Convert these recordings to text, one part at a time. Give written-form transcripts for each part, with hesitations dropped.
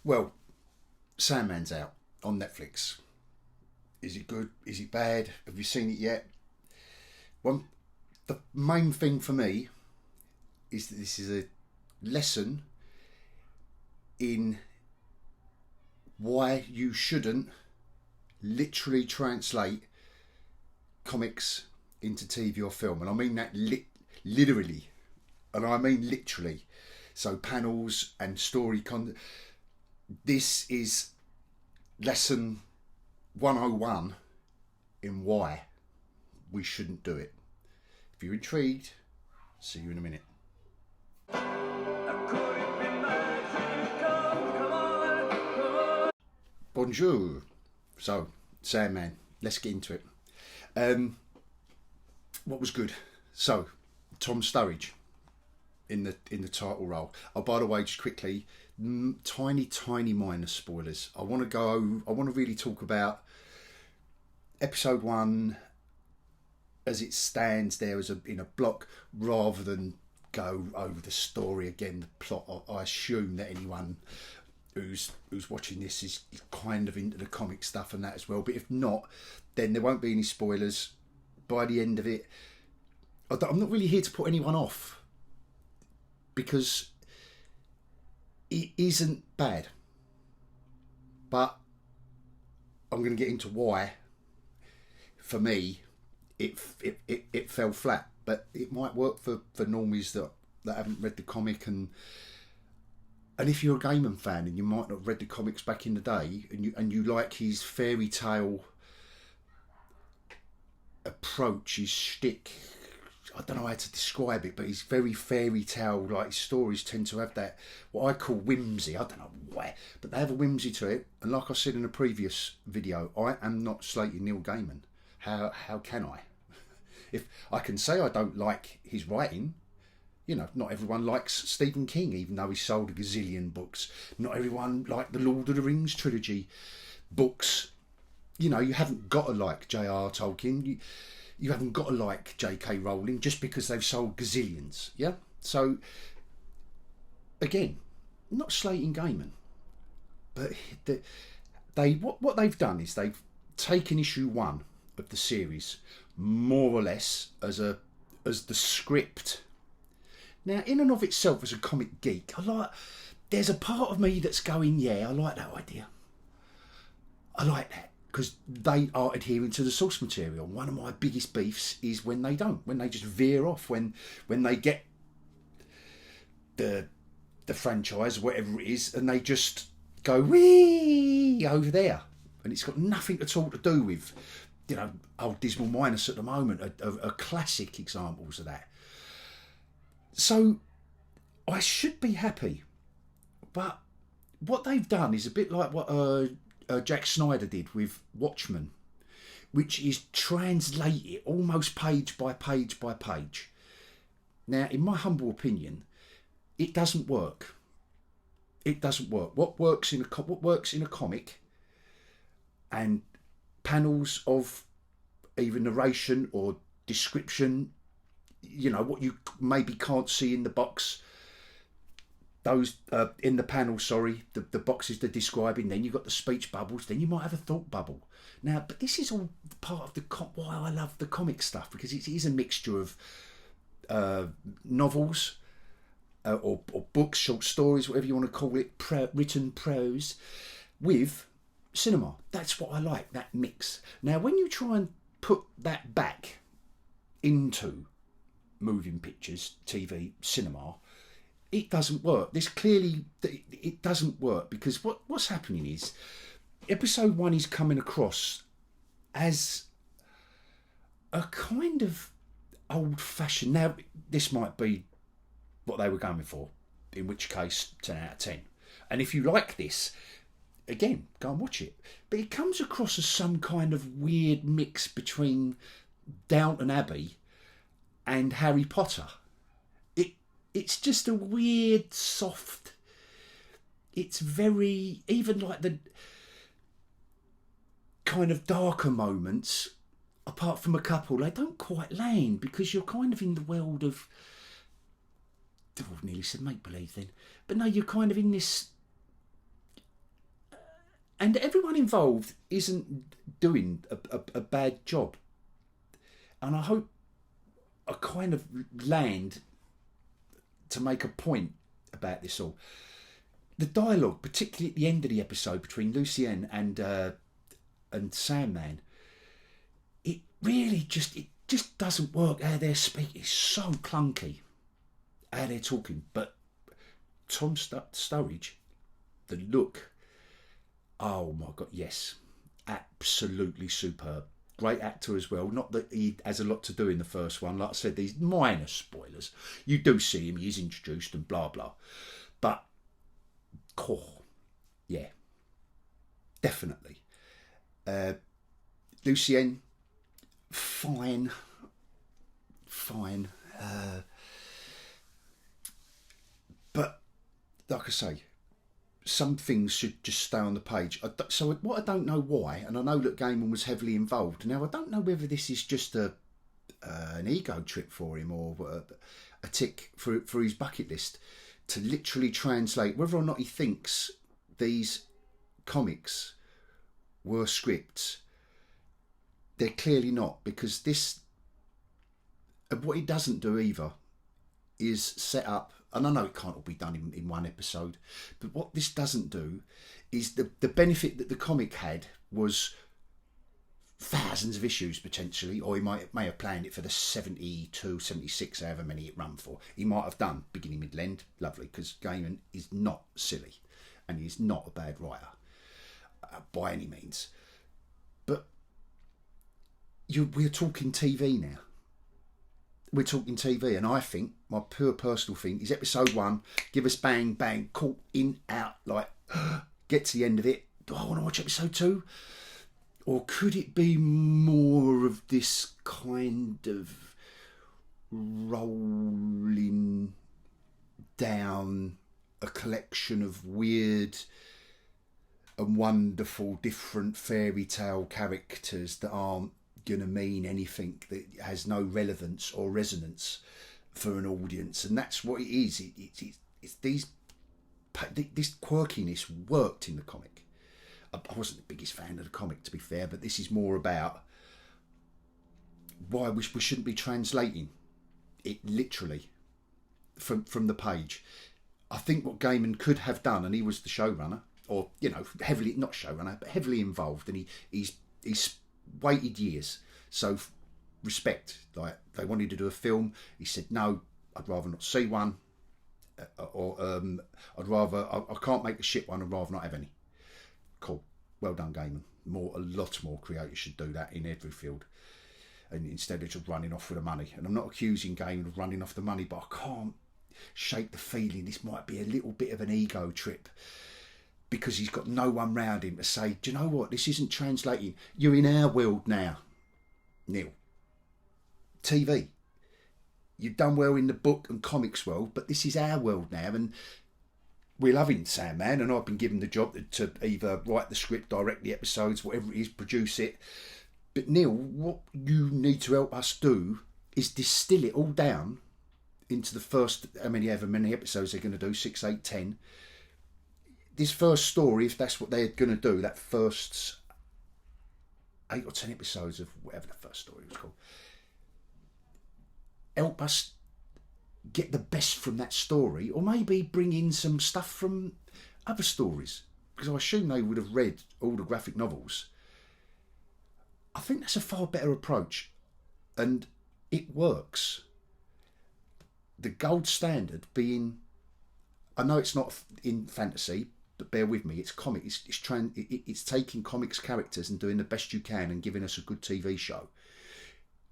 Well, Sandman's out on Netflix. Is it good? Is it bad? Have you seen it yet? Well, the main thing for me is that this is a lesson in why you shouldn't literally translate comics into TV or film. And I mean that literally. And I mean literally. So panels and story content. This is lesson 101 in why we shouldn't do it. If you're intrigued, see you in a minute. Bonjour. So, Sandman, let's get into it. What was good? So, Tom Sturridge in the title role. Oh, by the way, just quickly, tiny minor spoilers. I want to really talk about episode 1 as it stands there in a block, rather than go over the story again, the plot. I assume that anyone who's watching this is kind of into the comic stuff and that as well. But if not, then there won't be any spoilers by the end of it. I'm not really here to put anyone off, because it isn't bad. But I'm going to get into why, for me, it fell flat. But it might work for normies that haven't read the comic, and if you're a Gaiman fan and you might not have read the comics back in the day, and you like his fairy tale approach, his shtick. I don't know how to describe it, but he's very fairy tale. Like, his stories tend to have that, what I call whimsy. I don't know why, but they have a whimsy to it. And like I said in a previous video, I am not slating Neil Gaiman. How can I? If I can say I don't like his writing, you know, not everyone likes Stephen King, even though he sold a gazillion books. Not everyone liked the Lord of the Rings trilogy books. You know, you haven't got to like J.R. Tolkien. You haven't got to like J.K. Rowling just because they've sold gazillions. Yeah. So again, not slating Gaiman, but what they've done is they've taken issue 1 of the series more or less as the script. Now, in and of itself, as a comic geek, there's a part of me that's going, yeah, I like that idea. I like that, because they are adhering to the source material. One of my biggest beefs is when they don't, when they just veer off, when they get the franchise, whatever it is, and they just go wee over there, and it's got nothing at all to do with, you know, old Dismal Minus at the moment are classic examples of that. So I should be happy, but what they've done is a bit like what Jack Snyder did with Watchmen, which is translate it almost page by page by page. Now, in my humble opinion, it doesn't work. It doesn't work. What works in a comic and panels of either narration or description, you know, what you maybe can't see in the box, those in the panel, the boxes they're describing, then you've got the speech bubbles, then you might have a thought bubble. Now, but this is all part of why I love the comic stuff, because it is a mixture of novels or books, short stories, whatever you want to call it, written prose, with cinema. That's what I like, that mix. Now, when you try and put that back into moving pictures, TV, cinema, it doesn't work. It doesn't work, because what's happening is episode 1 is coming across as a kind of old-fashioned. Now, this might be what they were going for, in which case 10 out of 10. And if you like this, again, go and watch it. But it comes across as some kind of weird mix between Downton Abbey and Harry Potter. It's just a weird, soft. It's very, even like the kind of darker moments, apart from a couple, they don't quite land, because you're kind of in the world of, oh, I've nearly said make believe then, but no, you're kind of in this And everyone involved isn't doing a bad job. And I hope I kind of land to make a point about this all. The dialogue, particularly at the end of the episode between Lucien and Sandman, it just doesn't work how they're speaking. It's so clunky how they're talking. But Tom Sturridge, the look, oh my God, yes, absolutely superb. Great actor as well. Not that he has a lot to do in the first one. Like I said, these minor spoilers. You do see him, he's introduced and blah, blah. But, oh, yeah, definitely. Lucien, fine. But, like I say, some things should just stay on the page. So what I don't know why, and I know that Gaiman was heavily involved. Now I don't know whether this is just an ego trip for him or a tick for his bucket list to literally translate. Whether or not he thinks these comics were scripts, they're clearly not, because this. What he doesn't do either is set up. And I know it can't all be done in one episode, but what this doesn't do is the benefit that the comic had was thousands of issues potentially, or he may have planned it for the 72, 76, however many it run for. He might have done beginning, middle, end. Lovely, because Gaiman is not silly and he's not a bad writer by any means. But we're talking TV now. We're talking TV, and I think my pure personal thing is episode 1, give us bang, bang, caught in, out, like, get to the end of it. Do I want to watch episode 2? Or could it be more of this kind of rolling down a collection of weird and wonderful different fairy tale characters that aren't going to mean anything, that has no relevance or resonance for an audience? And that's what it is. It's this quirkiness worked in the comic. I wasn't the biggest fan of the comic, to be fair, but this is more about why we shouldn't be translating it literally from the page. I think what Gaiman could have done, and he was the showrunner, or heavily, not showrunner, but heavily involved, and he's waited years, so respect. Like, they wanted to do a film, he said no, I'd rather not see one, or I can't make a shit one, I'd rather not have any. Cool, well done Gaiman. A lot more creators should do that in every field, and instead of just running off with the money. And I'm not accusing Gaiman of running off the money, but I can't shake the feeling this might be a little bit of an ego trip, because he's got no one round him to say, do you know what, this isn't translating. You're in our world now, Neil. TV. You've done well in the book and comics world, but this is our world now, and we're loving Sandman, and I've been given the job to either write the script, direct the episodes, whatever it is, produce it. But Neil, what you need to help us do is distill it all down into the first, however many episodes they're going to do, 6, 8, 10. This first story, if that's what they're going to do, that first 8 or 10 episodes of whatever the first story was called, help us get the best from that story, or maybe bring in some stuff from other stories, because I assume they would have read all the graphic novels. I think that's a far better approach, and it works. The gold standard being, I know it's not in fantasy, but bear with me, it's comic. It's taking comics characters and doing the best you can and giving us a good TV show.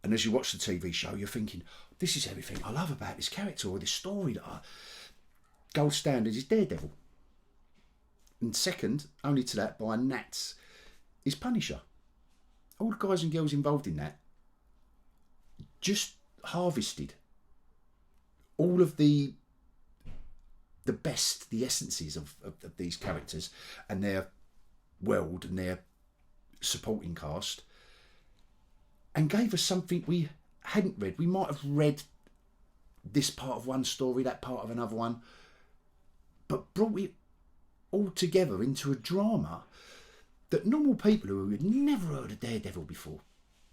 And as you watch the TV show, you're thinking, this is everything I love about this character or this story. Gold standard is Daredevil. And second, only to that by Nats, is Punisher. All the guys and girls involved in that just harvested all of the best, the essences of these characters and their world and their supporting cast, and gave us something we hadn't read. We might have read this part of one story, that part of another one, but brought it all together into a drama that normal people who had never heard of Daredevil before,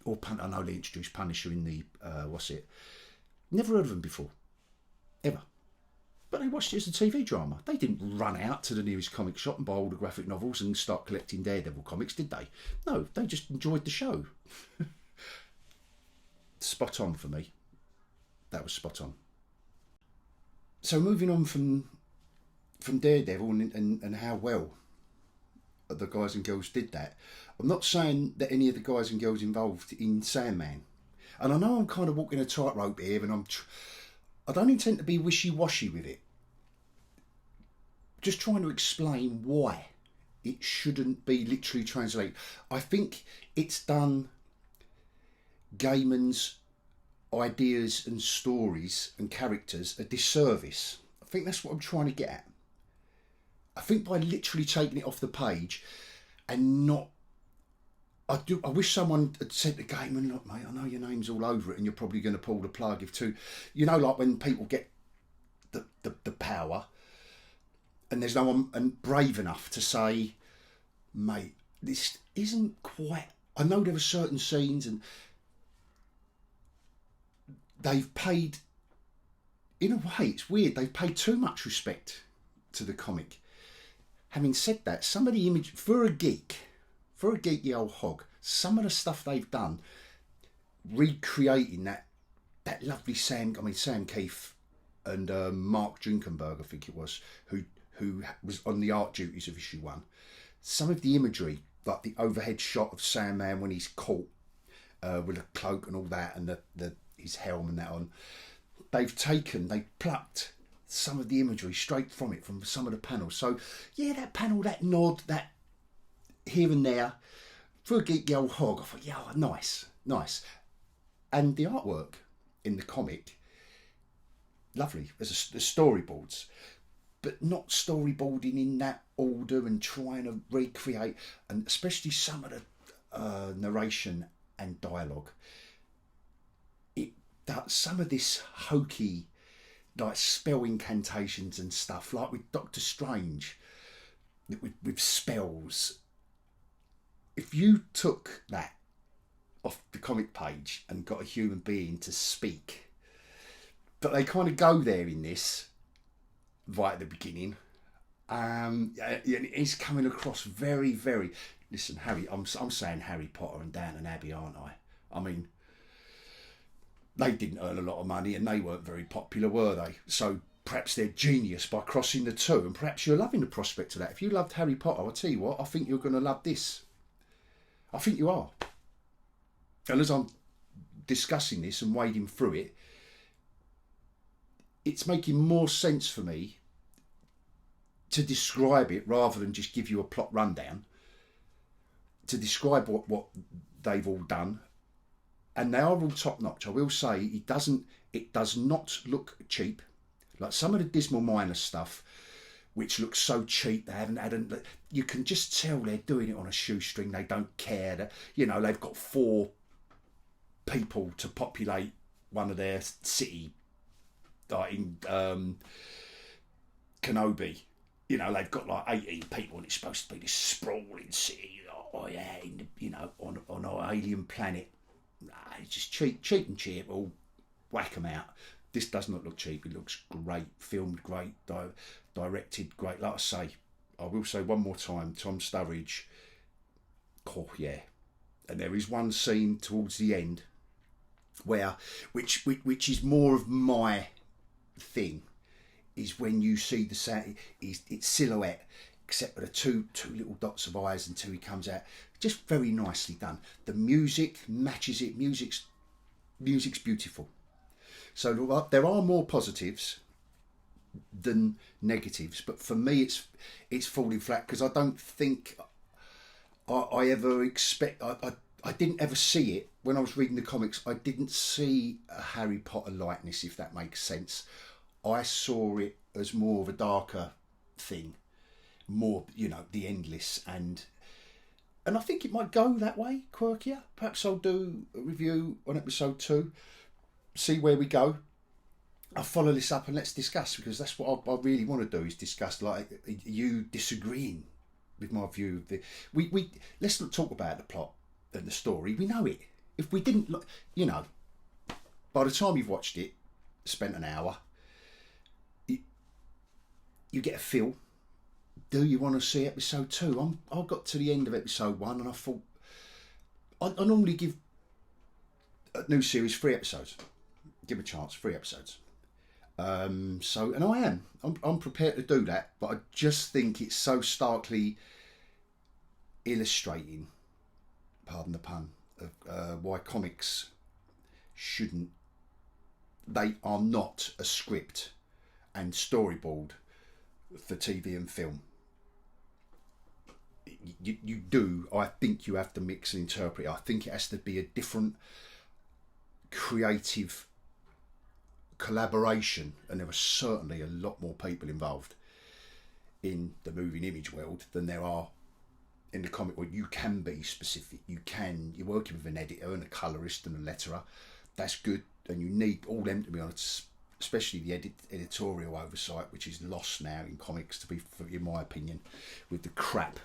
or I know they introduced Punisher in the never heard of them before, ever. But they watched it as a TV drama. They didn't run out to the nearest comic shop and buy all the graphic novels and start collecting Daredevil comics, did they? No, they just enjoyed the show. Spot on for me. That was spot on. So moving on from Daredevil and how well the guys and girls did that, I'm not saying that any of the guys and girls involved in Sandman, and I know I'm kind of walking a tightrope here, and I don't intend to be wishy-washy with it. Just trying to explain why it shouldn't be literally translated. I think it's done Gaiman's ideas and stories and characters a disservice. I think that's what I'm trying to get at. I think by literally taking it off the page and not... I wish someone had said to Gaiman, look, mate, I know your name's all over it and you're probably going to pull the plug if too... You know, like when people get the power and there's no one brave enough to say, mate, this isn't quite... I know there are certain scenes and they've paid... In a way, it's weird. They've paid too much respect to the comic. Having said that, some of the image... For a geeky old hog, some of the stuff they've done, recreating that lovely Sam Keith and Mark Drinkenberg, I think it was, who was on the art duties of issue 1. Some of the imagery, like the overhead shot of Sandman when he's caught with a cloak and all that, and his helm and that on, they plucked some of the imagery straight from it, from some of the panels. So yeah, that panel, that nod, that here and there, for a geeky old hog, I thought, yeah, nice. And the artwork in the comic, lovely. There's storyboards, but not storyboarding in that order and trying to recreate, and especially some of the narration and dialogue. Some of this hokey, like spell incantations and stuff, like with Doctor Strange, with spells. If you took that off the comic page and got a human being to speak, but they kind of go there in this right at the beginning. It's coming across very, very... Listen, Harry, I'm saying Harry Potter and Downton Abbey, aren't I? I mean, they didn't earn a lot of money and they weren't very popular, were they? So perhaps they're genius by crossing the two, and perhaps you're loving the prospect of that. If you loved Harry Potter, I'll tell you what, I think you're going to love this. I think you are. And as I'm discussing this and wading through it, it's making more sense for me to describe it rather than just give you a plot rundown, to describe what they've all done. And they are all top notch. I will say it does not look cheap. Like some of the Dismal Miner stuff, which looks so cheap, they haven't had you can just tell they're doing it on a shoestring. They don't care that, they've got 4 people to populate one of their city, like in Kenobi. They've got like 18 people and it's supposed to be this sprawling city, on our alien planet. Nah, it's just cheap and cheerful. Whack them out. This does not look cheap. It looks great, filmed great, directed great. Like I say, I will say one more time, Tom Sturridge. Oh yeah, and there is one scene towards the end where, which is more of my thing, is when you see the sound. It's silhouette, except for the two little dots of eyes until he comes out. Just very nicely done. The music matches it. Music's beautiful. So there are more positives than negatives, but for me it's falling flat because I don't think I ever expect... I didn't ever see it when I was reading the comics. I didn't see a Harry Potter likeness, if that makes sense. I saw it as more of a darker thing, more, the endless, and I think it might go that way, quirkier. Perhaps I'll do a review on episode 2, see where we go. I'll follow this up and let's discuss, because that's what I really want to do, is discuss, like, you disagreeing with my view of the. We let's not talk about the plot and the story. We know it. If we didn't, you know, by the time you've watched it, spent an hour, you get a feel. Do you want to see episode 2? I got to the end of episode 1 and I thought I normally give a new series 3 episodes. Give a chance, 3 episodes. So, and I am. I'm prepared to do that, but I just think it's so starkly illustrating, pardon the pun, of why comics shouldn't. They are not a script and storyboard for TV and film. You do. I think you have to mix and interpret. I think it has to be a different creative collaboration, and there are certainly a lot more people involved in the moving image world than there are in the comic world. You can be specific. You're working with an editor and a colorist and a letterer. That's good, and you need all them to be honest, especially the editorial oversight, which is lost now in comics, in my opinion, with the crap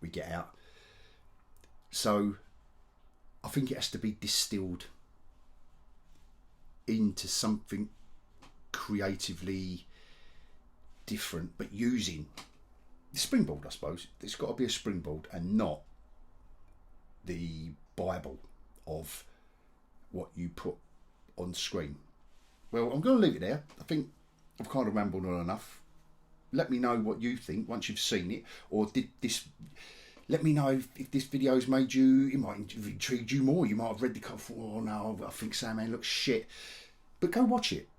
we get out. So I think it has to be distilled into something creatively different, but using the springboard, I suppose. It's got to be a springboard and not the Bible of what you put on screen. Well, I'm going to leave it there. I think I've kind of rambled on enough. Let me know what you think once you've seen it, or did this. Let me know if this video's made you. It might have intrigued you more. You might have read the cover. Oh no, I think Sandman looks shit. But go watch it.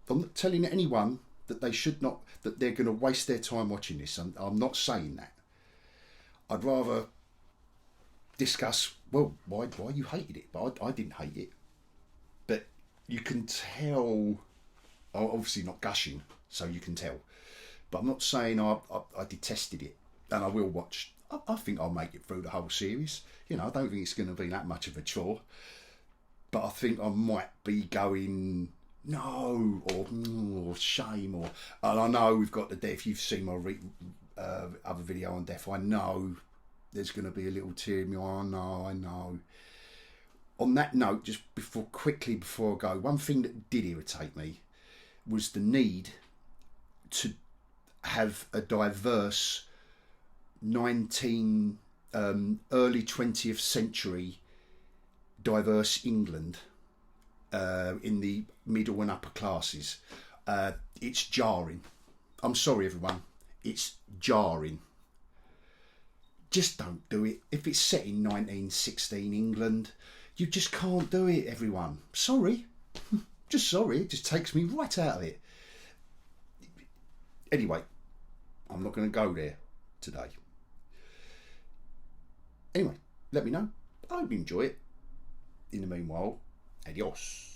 I'm not telling anyone that they should not. That they're going to waste their time watching this. I'm not saying that. I'd rather discuss. Well, why you hated it, but I didn't hate it. But you can tell. I'm obviously not gushing, so you can tell. But I'm not saying I detested it, and I will watch. I think I'll make it through the whole series. You know, I don't think it's going to be that much of a chore. But I think I might be going no or shame and I know we've got the death. You've seen my other video on death. I know there's going to be a little tear in my eye. I know. On that note, just before I go, one thing that did irritate me was the need to have a diverse early 20th century diverse England in the middle and upper classes. It's jarring. I'm sorry everyone, it's jarring. Just don't do it. If it's set in 1916 England, you just can't do it, everyone. Sorry. Just sorry, it just takes me right out of it. Anyway, I'm not going to go there today. Anyway, let me know. I hope you enjoy it. In the meanwhile, adios.